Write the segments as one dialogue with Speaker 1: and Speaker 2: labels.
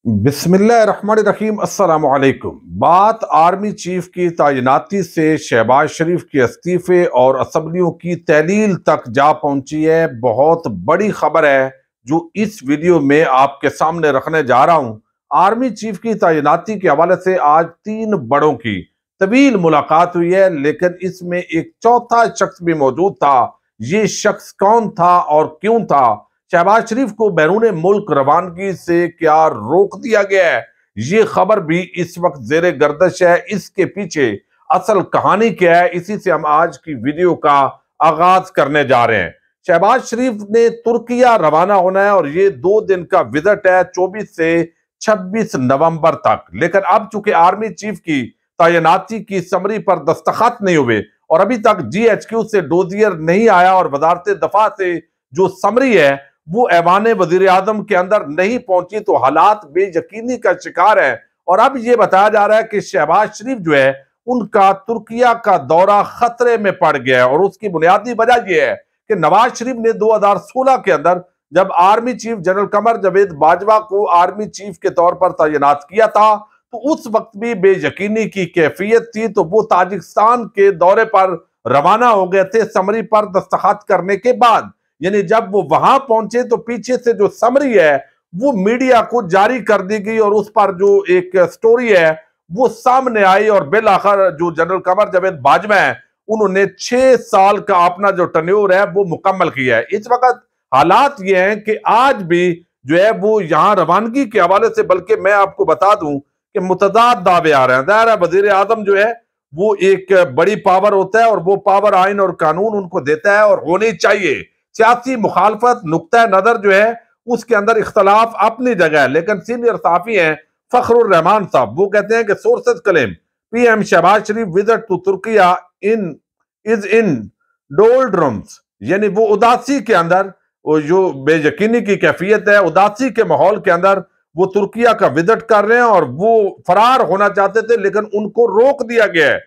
Speaker 1: बिस्मिल्लाहिर्रहमानिर्रहीम अस्सलाम वालेकुम। बात आर्मी चीफ की तैनाती से शहबाज शरीफ के इस्तीफे और असम्बलियों की तहलील तक जा पहुंची है। बहुत बड़ी खबर है जो इस वीडियो में आपके सामने रखने जा रहा हूं। आर्मी चीफ की तैनाती के हवाले से आज 3 बड़ों की तवील मुलाकात हुई है, लेकिन इसमें एक चौथा शख्स भी मौजूद था। ये शख्स कौन था और क्यों था? शहबाज शरीफ को बैरून मुल्क रवानगी से क्या रोक दिया गया है? ये खबर भी इस वक्त जेरे गर्दिश है। इसके पीछे असल कहानी क्या है, इसी से हम आज की वीडियो का आगाज करने जा रहे हैं। शहबाज शरीफ ने तुर्किया रवाना होना है और ये 2 दिन का विजिट है, 24 से 26 नवंबर तक। लेकिन अब चूंकि आर्मी चीफ की तैनाती की समरी पर दस्तखत नहीं हुए और अभी तक GHQ से डोजियर नहीं आया और वजारत दफा से जो समरी है वो ऐवान वजीर आजम के अंदर नहीं पहुंची, तो हालात बेयकीनी का शिकार है। और अब यह बताया जा रहा है कि शहबाज शरीफ जो है उनका तुर्किया का दौरा खतरे में पड़ गया है। और उसकी बुनियादी वजह यह है कि नवाज शरीफ ने 2016 के अंदर जब army chief general Qamar Javed Bajwa को आर्मी चीफ के तौर पर तैनात किया था, तो उस वक्त भी बेयकीनी की कैफियत थी। तो वो ताजिकिस्तान के दौरे पर रवाना हो गए थे समरी पर दस्तखत करने के बाद। यानी जब वो वहां पहुंचे तो पीछे से जो समरी है वो मीडिया को जारी कर दी गई और उस पर जो एक स्टोरी है वो सामने आई। और बिल आखिर जो जनरल कमर जावेद बाजवा है उन्होंने 6 साल का अपना जो टन्योर है वो मुकम्मल किया है। इस वक्त हालात ये हैं कि आज भी जो है वो यहाँ रवानगी के हवाले से, बल्कि मैं आपको बता दूं कि मुतदाद दावे आ रहे हैं। दायरा वजीर आजम जो है वो एक बड़ी पावर होता है और वो पावर आइन और कानून उनको देता है और होनी चाहिए। सियासी मुखालफत नुक्ता नजर जो है उसके अंदर इख्तलाफ अपनी जगह है, लेकिन सीनियर साफी हैं फखरुर रहमान साहब, वो कहते हैं कि sources claim PM Shahbaz Sharif visit to Turkiye in doldrums, यानी वो उदासी के अंदर, वो जो बेयकीनी की कैफियत है, उदासी के माहौल के अंदर वो तुर्किया का विजिट कर रहे हैं और वो फरार होना चाहते थे लेकिन उनको रोक दिया गया है।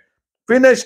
Speaker 1: फिनिश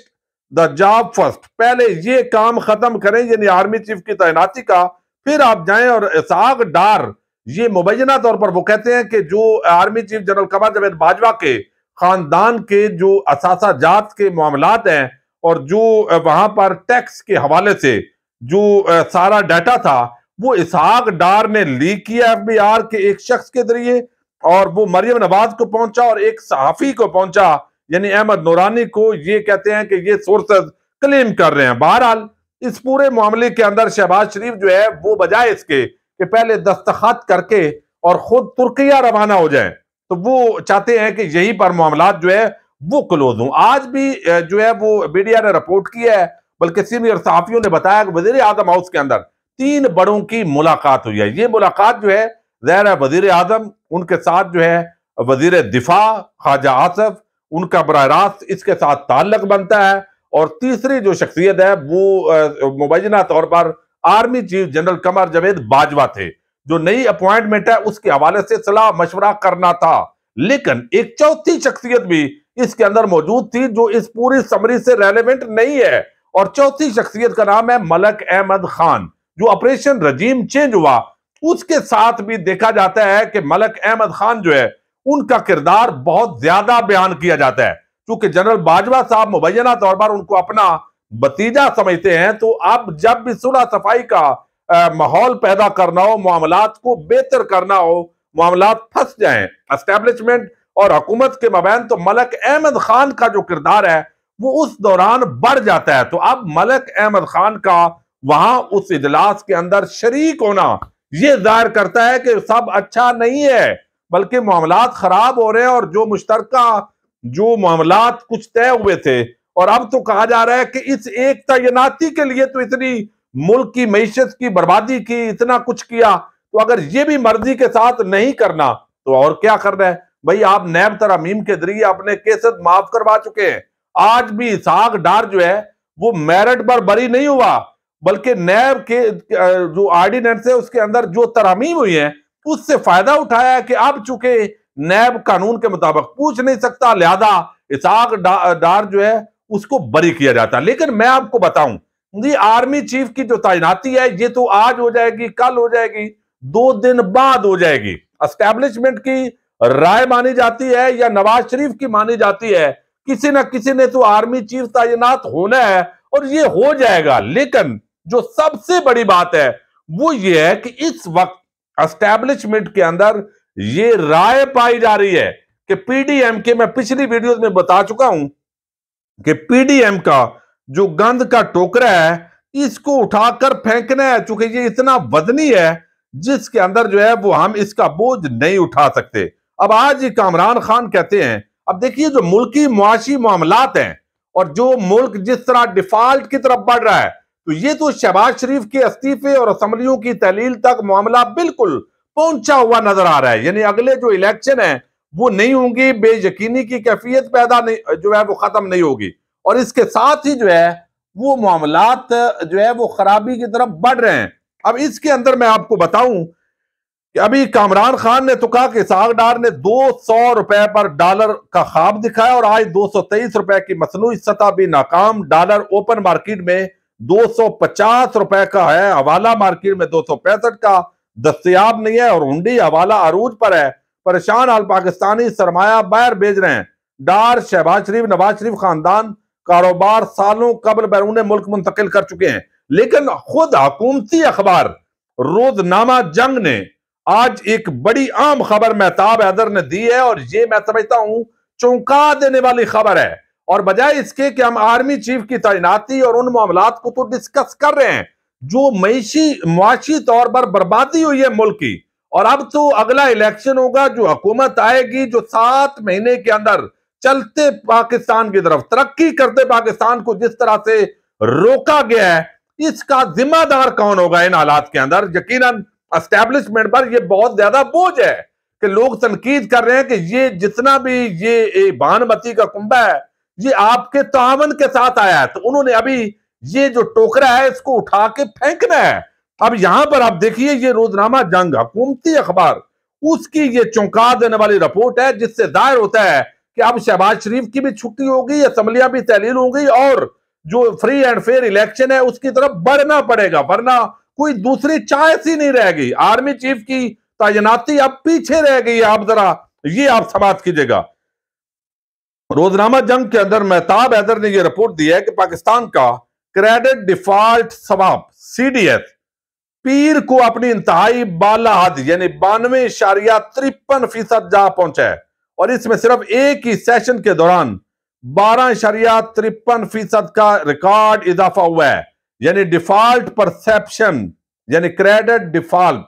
Speaker 1: द जॉब फर्स्ट, पहले ये काम खत्म करें यानी आर्मी चीफ की तैनाती का, फिर आप जाएं। और इसहाक डार ये मुबैना तौर पर वो कहते हैं कि जो army chief general Qamar Javed Bajwa के खानदान के जो असासा जात के मामलात हैं और जो वहां पर टैक्स के हवाले से जो सारा डाटा था वो इसहाक डार ने लीक किया FBR के एक शख्स के जरिए, और वो मरियम नवाज को पहुंचा और एक सहाफी को पहुंचा यानी अहमद नूरानी को। ये कहते हैं कि ये सोर्सेज क्लेम कर रहे हैं। बहरहाल इस पूरे मामले के अंदर शहबाज शरीफ जो है वो बजाय इसके कि पहले दस्तखत करके और खुद तुर्किया रवाना हो जाए, तो वो चाहते हैं कि यही पर मामलात जो है वो क्लोज हों। आज भी जो है वो मीडिया ने रिपोर्ट किया है, बल्कि सीनियर सहाफियों ने बताया कि वजीर आजम हाउस के अंदर 3 बड़ों की मुलाकात हुई है। ये मुलाकात जो है ज़ाहिर है वजीर आजम, उनके साथ जो है वजीर दिफा ख्वाजा आसिफ, उनका बराह रास्त इसके साथ ताल्लुक बनता है। और तीसरी जो शख्सियत है वो मुबैना तौर पर army chief general Qamar Javed Bajwa थे, जो नई अपॉइंटमेंट है उसके हवाले से सलाह मशवरा करना था। लेकिन एक चौथी शख्सियत भी इसके अंदर मौजूद थी जो इस पूरी समरी से रेलेवेंट नहीं है, और चौथी शख्सियत का नाम है मलक अहमद खान। जो ऑपरेशन रजीम चेंज हुआ उसके साथ भी देखा जाता है कि मलक अहमद खान जो है उनका किरदार बहुत ज्यादा बयान किया जाता है। क्योंकि जनरल बाजवा साहब मुबैना तौर पर उनको अपना भतीजा समझते हैं, तो अब जब भी सुलह सफाई का माहौल पैदा करना हो, मामलात को बेहतर करना हो, मामलात फंस जाएं एस्टेब्लिशमेंट और हुकूमत के मबैन, तो मलक अहमद खान का जो किरदार है वो उस दौरान बढ़ जाता है। तो अब मलक अहमद खान का वहां उस इजलास के अंदर शरीक होना यह जाहिर करता है कि सब अच्छा नहीं है, बल्कि मामलात खराब हो रहे हैं। और जो मुश्तरका जो मामलात कुछ तय हुए थे, और अब तो कहा जा रहा है कि इस एक तैनाती के लिए तो इतनी मुल्क की मईशत की बर्बादी की, इतना कुछ किया, तो अगर ये भी मर्जी के साथ नहीं करना तो और क्या करना है भाई? आप नैब तरमीम के जरिए अपने केसेस माफ करवा चुके हैं। आज भी इसहाक डार जो है वो मेरिट पर बरी नहीं हुआ, बल्कि नैब के जो ऑर्डिनेंस है उसके अंदर जो तरमीम हुई है उससे फायदा उठाया है कि अब चूंकि नैब कानून के मुताबिक पूछ नहीं सकता, लिहाजा इसहाक डार जो है उसको बरी किया जाता है। लेकिन मैं आपको बताऊं, जी आर्मी चीफ की जो तैनाती है ये तो आज हो जाएगी, कल हो जाएगी, 2 दिन बाद हो जाएगी। एस्टैब्लिशमेंट की राय मानी जाती है या नवाज शरीफ की मानी जाती है, किसी ना किसी ने तो आर्मी चीफ तैनात होना है और ये हो जाएगा। लेकिन जो सबसे बड़ी बात है वो ये है कि इस वक्त एस्टैब्लिशमेंट के अंदर ये राय पाई जा रही है कि पीडीएम के, मैं पिछली वीडियोस में बता चुका हूं कि पीडीएम का जो गंद का टोकरा है इसको उठाकर फेंकना है, चूंकि ये इतना वजनी है जिसके अंदर जो है वो हम इसका बोझ नहीं उठा सकते। अब आज ही कामरान खान कहते हैं, अब देखिए जो मुल्की मुआशी मामलात हैं और जो मुल्क जिस तरह डिफॉल्ट की तरफ बढ़ रहा है, तो ये तो शहबाज शरीफ के इस्तीफे और असेंबलियों की तहलील तक मामला बिल्कुल पहुंचा हुआ नजर आ रहा है। यानी अगले जो इलेक्शन है वो नहीं होंगी, बेयकीनी की कैफियत पैदा नहीं जो है वो खत्म नहीं होगी और इसके साथ ही जो है वो मामलात जो है वो खराबी की तरफ बढ़ रहे हैं। अब इसके अंदर मैं आपको बताऊं कि अभी कामरान खान ने तो कहा कि इसहाक डार ने 200 रुपए पर डॉलर का ख्वाब दिखाया और आज 223 रुपए की मसनूई सतह भी नाकाम। डॉलर ओपन मार्केट में 250 रुपए का है, हवाला मार्केट में 265 का दस्तयाब नहीं है और हुंडी हवाला अरूज पर है। परेशान हाल पाकिस्तानी सरमाया बाहर भेज रहे हैं। डार शहबाज शरीफ नवाज शरीफ खानदान कारोबार सालों कबल बैरून मुल्क मुंतकिल कर चुके हैं, लेकिन खुद हुकूमती अखबार रोजनामा जंग ने आज एक बड़ी आम खबर मेहताब हैदर ने दी है और ये मैं समझता हूं चौंका देने वाली खबर है। और बजाय इसके कि हम आर्मी चीफ की तैनाती और उन मामलात को तो डिस्कस कर रहे हैं जो मुआशी तौर पर बर्बादी हुई है मुल्क की, और अब तो अगला इलेक्शन होगा, जो हुकूमत आएगी जो 7 महीने के अंदर चलते पाकिस्तान की तरफ, तरक्की करते पाकिस्तान को जिस तरह से रोका गया है, इसका जिम्मेदार कौन होगा इन हालात के अंदर। यकीनन एस्टैब्लिशमेंट पर यह बहुत ज्यादा बोझ है कि लोग तनकीद कर रहे हैं कि ये जितना भी ये भानुमती का कुंभा है ये आपके तावन के साथ आया है, तो उन्होंने अभी ये जो टोकरा है इसको उठा के फेंकना है। अब यहां पर आप देखिए ये रोजनामा जंग हुकूमती अखबार, उसकी ये चौंका देने वाली रिपोर्ट है जिससे जाहिर होता है कि अब शहबाज शरीफ की भी छुट्टी होगी, असेंबलियां भी तहलील होंगी और जो फ्री एंड फेयर इलेक्शन है उसकी तरफ बढ़ना पड़ेगा, वरना कोई दूसरी चॉइस ही नहीं रहेगी। आर्मी चीफ की तैनाती अब पीछे रह गई है। आप जरा ये आप समाप्त कीजिएगा। रोजनामा जंग के अंदर मेहताब हैदर ने यह रिपोर्ट दी है कि पाकिस्तान का क्रेडिट डिफॉल्ट स्वैप सीडीएस पीर को अपनी इंतहाई बाला हद यानी 92.53% जा पहुंचा है और इसमें सिर्फ एक ही सेशन के दौरान 12.53% का रिकॉर्ड इजाफा हुआ है। यानी डिफॉल्ट परसेप्शन यानी क्रेडिट डिफॉल्ट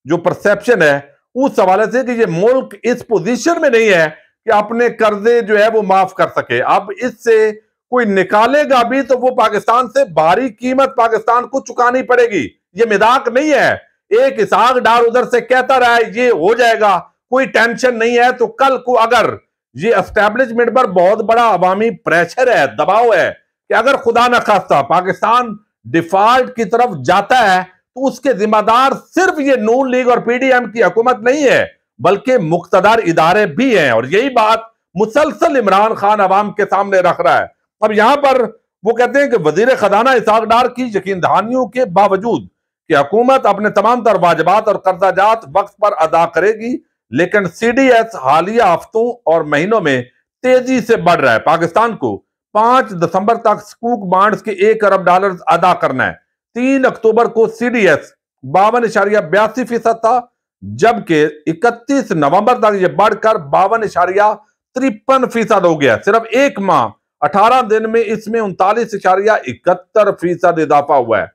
Speaker 1: जो परसेप्शन है उस हवाले से कि ये मुल्क इस पोजीशन में नहीं है कि अपने कर्जे जो है वो माफ कर सके। अब इससे कोई निकालेगा भी तो वो पाकिस्तान से भारी कीमत पाकिस्तान को चुकानी पड़ेगी। ये मजाक नहीं है। एक इसहाक डार उधर से कहता रहा है ये हो जाएगा, कोई टेंशन नहीं है, तो कल को अगर ये एस्टैब्लिशमेंट पर बहुत बड़ा अवामी प्रेशर है, दबाव है कि अगर खुदा न खास्ता पाकिस्तान डिफॉल्ट की तरफ जाता है तो उसके जिम्मेदार सिर्फ ये नून लीग और पीडीएम की हुकूमत नहीं है बल्कि मुख्तदार इदारे भी हैं, और यही बात मुसलसल इमरान खान अवाम के सामने रख रहा है। अब यहां पर वो कहते हैं कि वजीर खजाना इसहाक डार की यकीन दहानियों के बावजूद कि हुकूमत अपने तमाम तर वाजिबात और कर्जाजात वक्त पर अदा करेगी, लेकिन सीडीएस हालिया हफ्तों और महीनों में तेजी से बढ़ रहा है। पाकिस्तान को 5 दिसंबर तक स्कूक बॉन्ड्स के 1 अरब डॉलर अदा करना है। 3 अक्टूबर को सीडीएस 52.82% था, जबकि 31 नवंबर तक यह बढ़कर 52.53% हो गया। सिर्फ एक माह 18 दिन में इसमें 39.71% इजाफा हुआ है।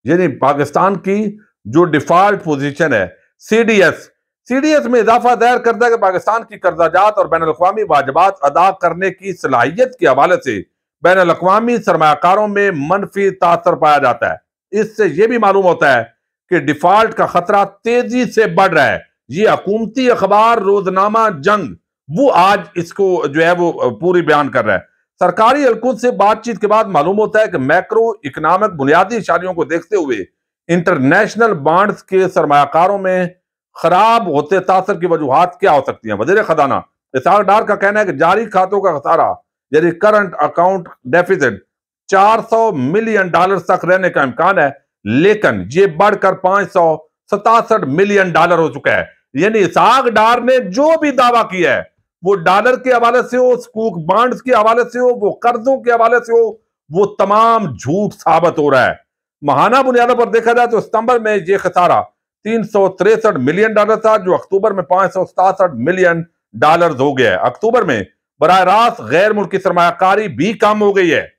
Speaker 1: यानी पाकिस्तान की जो डिफॉल्ट पोजीशन है सीडीएस में इजाफा दायर करता है कि पाकिस्तान की कर्जाजात और बैनुल-अक़वामी वाजिबात अदा करने की सलाहियत के हवाले से बैनुल-अक़वामी सरमायाकारों में मनफी तासर पाया जाता है। इससे यह भी मालूम होता है कि डिफॉल्ट का खतरा तेजी से बढ़ रहा है। ये हुकूमती अखबार रोजनामा जंग वो आज इसको जो है वो पूरी बयान कर रहा है। सरकारी हलकों से बातचीत के बाद मालूम होता है कि मैक्रो इकोनॉमिक बुनियादी इशारियों को देखते हुए इंटरनेशनल बॉन्ड्स के सरमायाकारों में खराब होते तासर की वजूहात क्या हो सकती हैं। वजीर खजाना इसहाक डार का कहना है कि जारी खातों का खसारा यानी current account deficit 400 million dollar तक रहने का इम्कान है, लेकिन ये बढ़कर 567 मिलियन डॉलर हो चुका है। यानी इसहाक डार ने जो भी दावा किया है, वो डॉलर के हवाले से हो, स्कूक बॉन्ड्स के हवाले से हो, वो कर्जों के हवाले से हो, वो तमाम झूठ साबित हो रहा है। माहाना बुनियादों पर देखा जाए तो सितंबर में यह खसारा $363 मिलियन था, जो अक्टूबर में $567 मिलियन हो गया है। अक्टूबर में बराह रास्त गैर मुल्की सरमायाकारी भी कम हो गई है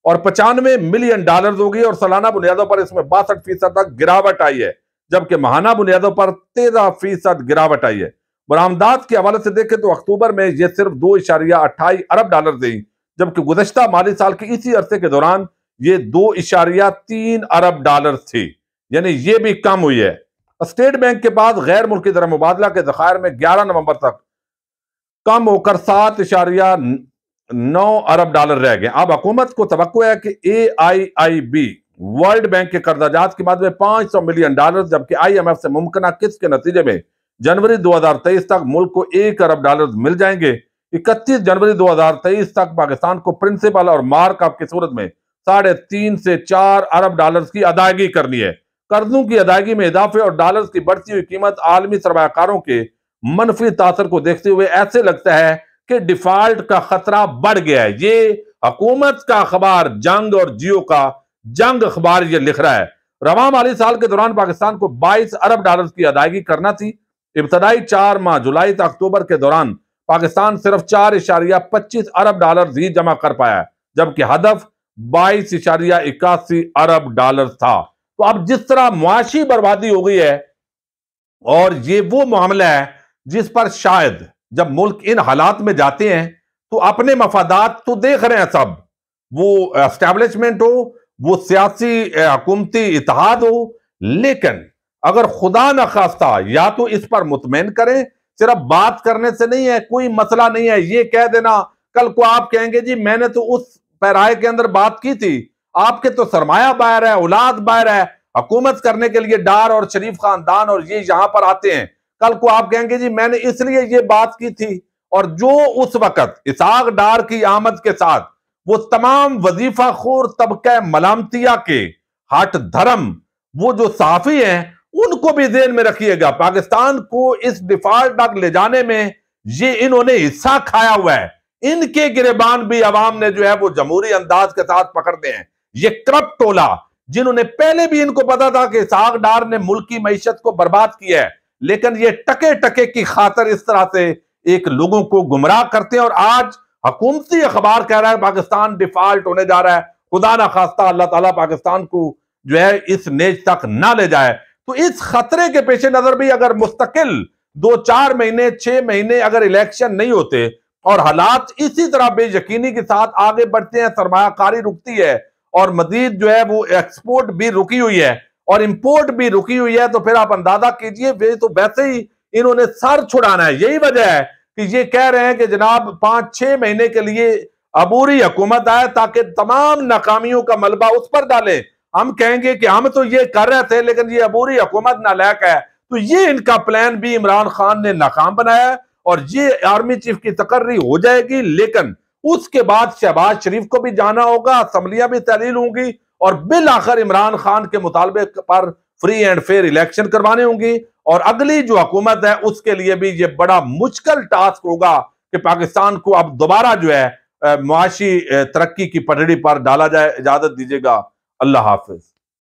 Speaker 1: और $95 मिलियन हो गई, और सालाना बुनियादों पर इसमें 62% तक गिरावट आई है, जबकि माहाना बुनियादों पर 13% गिरावट आई है। बरामदात के हवाले से देखें तो अक्टूबर में यह सिर्फ $2.28 अरब थी, जबकि गुज़श्ता माली साल के इसी अरसे के दौरान ये $2.3 अरब थी, यानी ये भी कम हुई है। स्टेट बैंक के पास गैर मुल्की दर मुबादला के ज़खायर में 11 नवंबर तक कम होकर $7.9 अरब रह गए। अब हुकूमत को तवक्को है कि AIIB वर्ल्ड बैंक के कर्जाजात की मद में $500 मिलियन, जबकि IMF से मुमकिन किस्त के नतीजे में जनवरी 2023 तक मुल्क को $1 अरब मिल जाएंगे। 31 जनवरी 2023 तक पाकिस्तान को प्रिंसिपल और मार्कअप की सूरत में 3.5 से 4 अरब की अदायगी करनी है। कर्जों की अदायगी में इजाफे और डॉलर की बढ़ती हुई कीमत आलमी सरमायाकारों के मनफी तासर को देखते हुए ऐसे लगता है कि डिफॉल्ट का खतरा बढ़ गया है। ये हुकूमत का अखबार जंग और जियो का जंग अखबार ये लिख रहा है। रवां माली साल के दौरान पाकिस्तान को $22 अरब की अदायगी करना थी। इब्तदाई 4 माह जुलाई से अक्टूबर के दौरान पाकिस्तान सिर्फ $4.25 अरब ही जमा कर पाया, जबकि हदफ $22.81 अरब था। तो अब जिस तरह मुआशी बर्बादी हो गई है, और ये वो मामला है जिस पर शायद जब मुल्क इन हालात में जाते हैं तो अपने मफादात तो देख रहे हैं सब, वो एस्टैब्लिशमेंट हो, वो सियासी हुकूमती इत्तेहाद हो, लेकिन अगर खुदा न खास्ता या तो इस पर मुतमईन करें, सिर्फ बात करने से नहीं है, कोई मसला नहीं है ये कह देना, कल को आप कहेंगे जी मैंने तो उस पैराए के अंदर बात की थी, आपके तो सरमाया बाहर है, औलाद बाहर है, हुकूमत करने के लिए डार और शरीफ खानदान और ये यहां पर आते हैं, कल को आप कहेंगे जी मैंने इसलिए ये बात की थी। और जो उस वक्त इसहाक डार की आमद के साथ वो तमाम वजीफा खोर तबका मलामतिया के हट धर्म वो जो साफी हैं उनको भी ज़हन में रखिएगा, पाकिस्तान को इस डिफॉल्ट तक ले जाने में ये इन्होंने हिस्सा खाया हुआ है। इनके गिरेबान भी अवाम ने जो है वो जमहूरी अंदाज के साथ पकड़ते हैं। ये करप्ट टोला जिन्होंने पहले भी इनको पता था कि इसहाक डार ने मुल्क की मईशत को बर्बाद किया है, लेकिन ये टके टके की खातर इस तरह से एक लोगों को गुमराह करते हैं। और आज हुकूमती अखबार कह रहा है पाकिस्तान डिफॉल्ट होने जा रहा है, खुदा ना खास्ता अल्लाह ताला पाकिस्तान को जो है इस नेज तक ना ले जाए। तो इस खतरे के पेश नजर भी अगर मुस्तकिल 2-4 महीने 6 महीने अगर इलेक्शन नहीं होते और हालात इसी तरह बेयकीनी के साथ आगे बढ़ते हैं, सरमायाकारी रुकती है और मजीद जो है वो एक्सपोर्ट भी रुकी हुई है और इंपोर्ट भी रुकी हुई है, तो फिर आप अंदाजा कीजिए वे तो वैसे ही इन्होंने सर छुड़ाना है। यही वजह है कि ये कह रहे हैं कि जनाब 5-6 महीने के लिए अबूरी हुकूमत आए ताकि तमाम नाकामियों का मलबा उस पर डालें। हम कहेंगे कि हम तो ये कर रहे थे लेकिन ये अबूरी हुकूमत नालायक है। तो ये इनका प्लान भी इमरान खान ने नाकाम बनाया और ये आर्मी चीफ की तकर्री हो जाएगी, लेकिन उसके बाद शहबाज शरीफ को भी जाना होगा, असम्बलियां भी तहलील होंगी और बिल आखिर इमरान खान के मुतालबे पर फ्री एंड फेयर इलेक्शन करवाने होंगी। और अगली जो हुकूमत है उसके लिए भी ये बड़ा मुश्किल टास्क होगा कि पाकिस्तान को अब दोबारा जो है मुआशी तरक्की की पटड़ी पर डाला जाए। इजाजत दीजिएगा, अल्लाह हाफिज।